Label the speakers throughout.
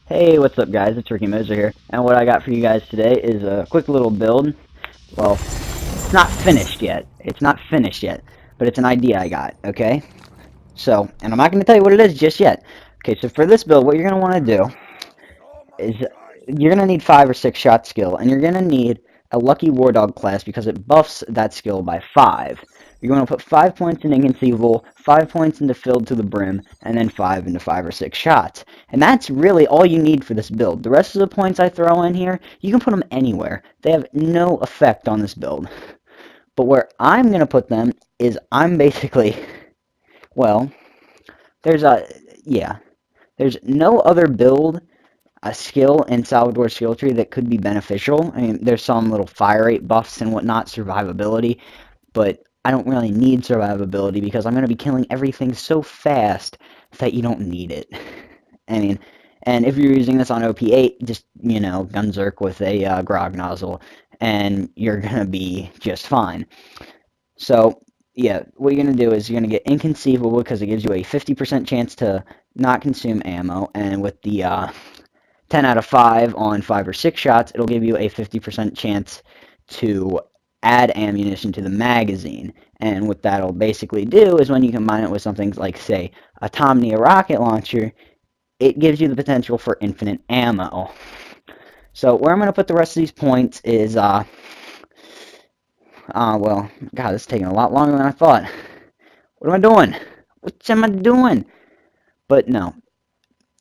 Speaker 1: Hey, what's up guys? It's Ricky Moser here, and what I got for you guys today is a quick little build. Well, it's not finished yet. It's not finished yet, but it's an idea I got, okay? So, and I'm not going to tell you what it is just yet. Okay, so for this build, what you're going to want to do is you're going to need 5 or 6 shot skill, and you're going to need a lucky war dog class because it buffs that skill by 5. You're going to put 5 points in Inconceivable, 5 points into Filled to the Brim, and then 5 into 5 or 6 shots. And that's really all you need for this build. The rest of the points I throw in here, you can put them anywhere. They have no effect on this build. But where I'm going to put them is I'm basically, well, there's no other build, a skill in Salvador's skill tree that could be beneficial. I mean, there's some little fire rate buffs and whatnot, survivability, but I don't really need survivability because I'm going to be killing everything so fast that you don't need it. I mean, and if you're using this on OP8, just, Gunzerk with a grog nozzle, and you're going to be just fine. So, yeah, what you're going to do is you're going to get Inconceivable because it gives you a 50% chance to not consume ammo, and with the 10 out of 5 on 5 or 6 shots, it'll give you a 50% chance to add ammunition to the magazine. And what that'll basically do is when you combine it with something like, say, a Tomnia rocket launcher, it gives you the potential for infinite ammo. So where I'm going to put the rest of these points is, well, God, this is taking a lot longer than I thought. What am I doing? What am I doing? But no,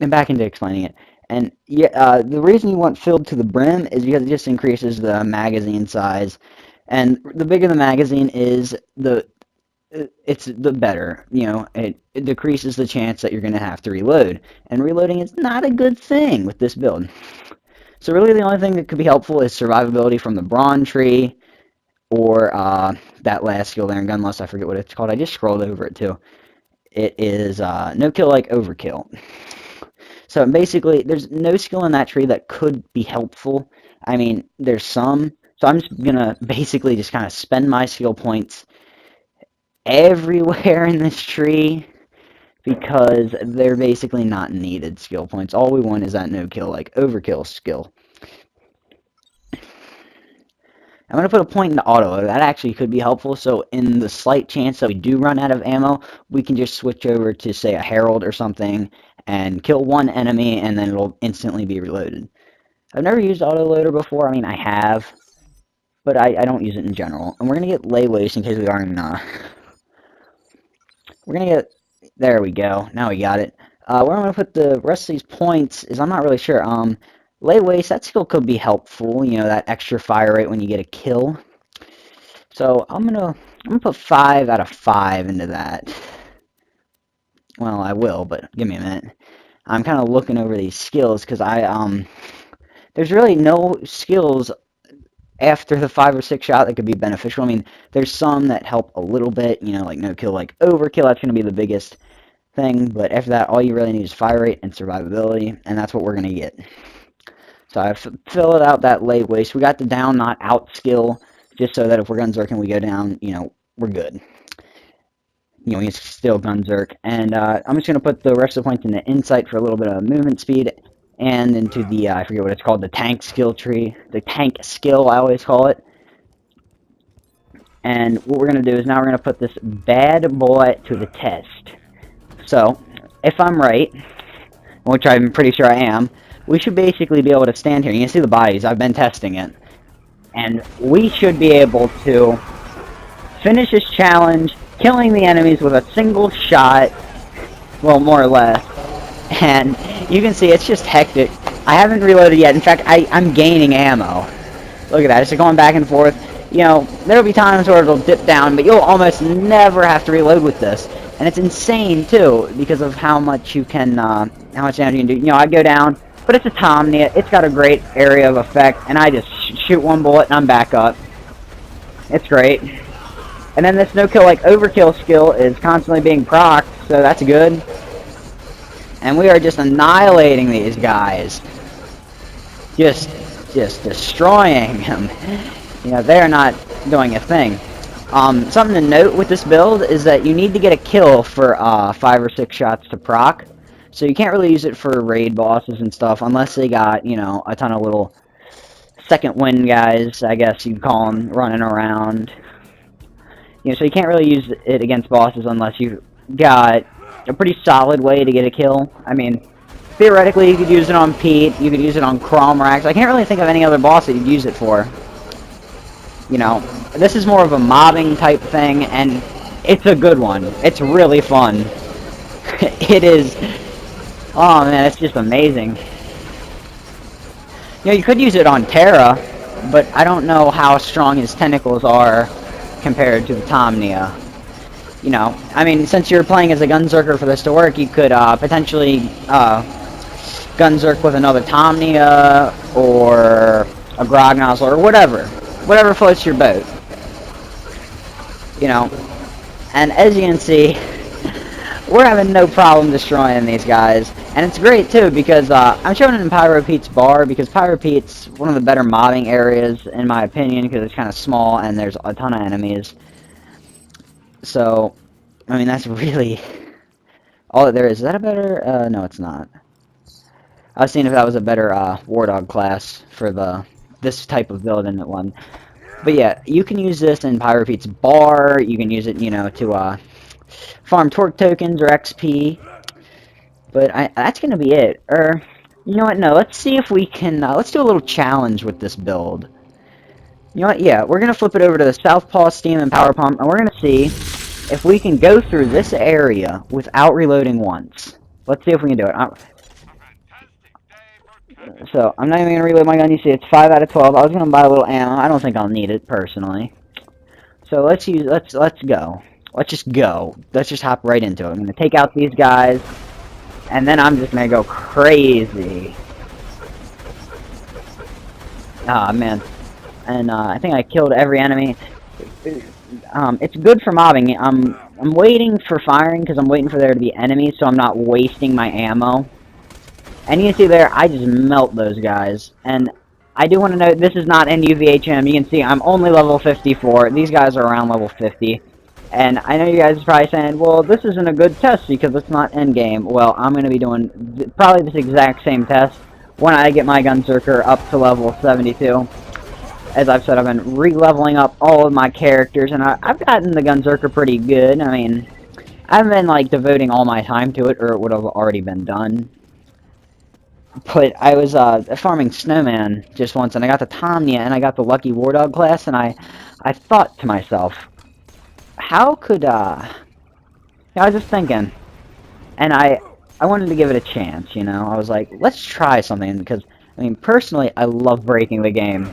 Speaker 1: I'm back into explaining it. And yeah, the reason you want Filled to the Brim is because it just increases the magazine size. And the bigger the magazine is, it's the better. It decreases the chance that you're going to have to reload. And reloading is not a good thing with this build. So really the only thing that could be helpful is survivability from the Brawn tree, or that last skill there in Gunlust, I forget what it's called. I just scrolled over it too. It is no kill like Overkill. So basically, there's no skill in that tree that could be helpful. I mean, there's some. So I'm just going to basically just kind of spend my skill points everywhere in this tree because they're basically not needed skill points. All we want is that no kill like Overkill skill. I'm going to put a point into auto. That actually could be helpful. So in the slight chance that we do run out of ammo, we can just switch over to, say, a Herald or something and kill one enemy, and then it'll instantly be reloaded. I've never used autoloader before. I mean, I have, but I don't use it in general. And we're going to get lay waste in case we aren't. We're going to get, there we go. Now we got it. Where I'm going to put the rest of these points is I'm not really sure. Lay waste, that skill could be helpful, that extra fire rate when you get a kill. So I'm gonna put 5 out of 5 into that. Well, I will, but give me a minute. I'm kind of looking over these skills because there's really no skills after the 5 or 6 shot that could be beneficial. I mean, there's some that help a little bit, like no kill, like Overkill. That's gonna be the biggest thing. But after that, all you really need is fire rate and survivability, and that's what we're gonna get. So I filled out that lay waste. We got the down, not out skill, just so that if we're Gunzerk and we go down, we're good. We still Gunzerk. And I'm just going to put the rest of the points into Insight for a little bit of movement speed, and into the, I forget what it's called, the tank skill tree. The tank skill, I always call it. And what we're going to do is now we're going to put this bad boy to the test. So, if I'm right, which I'm pretty sure I am, we should basically be able to stand here. You can see the bodies. I've been testing it. And we should be able to finish this challenge, killing the enemies with a single shot. Well, more or less. And you can see it's just hectic. I haven't reloaded yet. In fact, I'm gaining ammo. Look at that. It's going back and forth. There'll be times where it'll dip down, but you'll almost never have to reload with this. And it's insane, too, because of how much you can, how much damage you can do. I go down. But it's a Tomnia, it's got a great area of effect, and I just shoot one bullet and I'm back up. It's great. And then this no-kill like Overkill skill is constantly being procced, so that's good. And we are just annihilating these guys. Just destroying them. They're not doing a thing. Something to note with this build is that you need to get a kill for 5 or 6 shots to proc. So you can't really use it for raid bosses and stuff unless they got, you know, a ton of little second wind guys, I guess you'd call them, running around. You know, so you can't really use it against bosses unless you've got a pretty solid way to get a kill. I mean, theoretically, you could use it on Pete, you could use it on Cromrax. I can't really think of any other boss that you'd use it for. You know, this is more of a mobbing type thing, and it's a good one. It's really fun. It is. Oh man, it's just amazing. You know, you could use it on Terra, but I don't know how strong his tentacles are compared to the Tomnia. You know, I mean, since you're playing as a Gunzerker for this to work, you could potentially Gunzerk with another Tomnia or a Grognozzle or whatever. Whatever floats your boat. You know, and as you can see, we're having no problem destroying these guys. And it's great, too, because I'm showing it in Pyro Pete's bar, because Pyro Pete's one of the better mobbing areas, in my opinion, because it's kind of small and there's a ton of enemies. So, I mean, that's really all that there is. Is that a better... no, it's not. I was seeing if that was a better War Dog class for this type of build in that one. But yeah, you can use this in Pyro Pete's bar. You can use it, you know, to farm torque tokens or XP. But that's going to be it. Or, you know what, no, let's see if we can, let's do a little challenge with this build. You know what, yeah, we're going to flip it over to the Southpaw Steam and Power Pump, and we're going to see if we can go through this area without reloading once. Let's see if we can do it. So, I'm not even going to reload my gun. You see, it's 5 out of 12. I was going to buy a little ammo. I don't think I'll need it, personally. So, let's go. Let's just go. Let's just hop right into it. I'm going to take out these guys. And then I'm just gonna go crazy. Ah, man. And I think I killed every enemy. It's good for mobbing. I'm waiting for firing because I'm waiting for there to be enemies, so I'm not wasting my ammo. And you can see there, I just melt those guys. And I do want to note, this is not in UVHM. You can see I'm only level 54. These guys are around level 50. And I know you guys are probably saying, well, this isn't a good test because it's not endgame. Well, I'm going to be doing probably this exact same test when I get my Gunzerker up to level 72. As I've said, I've been re-leveling up all of my characters, and I've gotten the Gunzerker pretty good. I mean, I've been, like, devoting all my time to it, or it would have already been done. But I was farming Snowman just once, and I got the Tomnia, and I got the Lucky War Dog class, and I thought to myself, how could, I was just thinking, and I wanted to give it a chance, you know? I was like, let's try something, because, I mean, personally, I love breaking the game.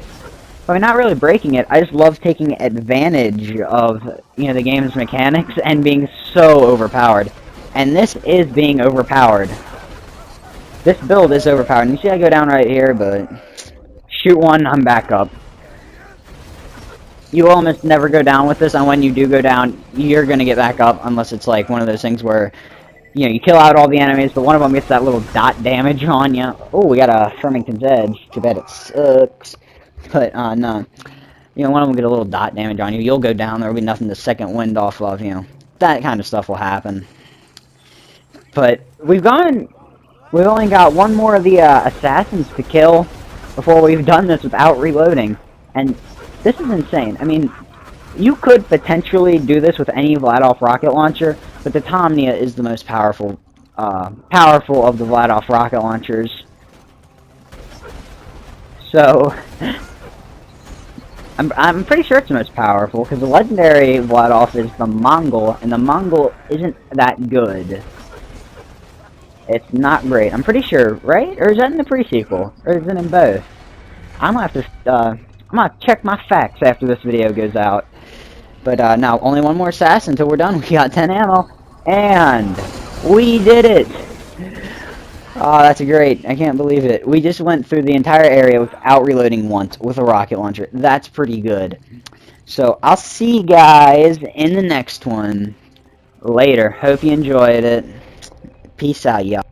Speaker 1: I mean, not really breaking it, I just love taking advantage of, you know, the game's mechanics and being so overpowered. And this is being overpowered. This build is overpowered. And you see I go down right here, but shoot one, I'm back up. You almost never go down with this, and when you do go down, you're going to get back up, unless it's like one of those things where, you know, you kill out all the enemies, but one of them gets that little dot damage on you. Oh, we got a Farmington's Edge. Too bad it sucks. But, no. You know, one of them get a little dot damage on you. You'll go down, there'll be nothing to second wind off of, you know. That kind of stuff will happen. But, we've only got one more of the, assassins to kill before we've done this without reloading. And this is insane. I mean, you could potentially do this with any Vladolf rocket launcher, but the Tomnia is the most powerful of the Vladolf rocket launchers. So, I'm pretty sure it's the most powerful, because the legendary Vladolf is the Mongol, and the Mongol isn't that good. It's not great. I'm pretty sure, right? Or is that in the pre-sequel? Or is it in both? I'm gonna have to, I'm gonna check my facts after this video goes out. But, now, only one more assassin until we're done. We got 10 ammo. And we did it! Oh, that's great. I can't believe it. We just went through the entire area without reloading once with a rocket launcher. That's pretty good. So, I'll see you guys in the next one. Later. Hope you enjoyed it. Peace out, y'all.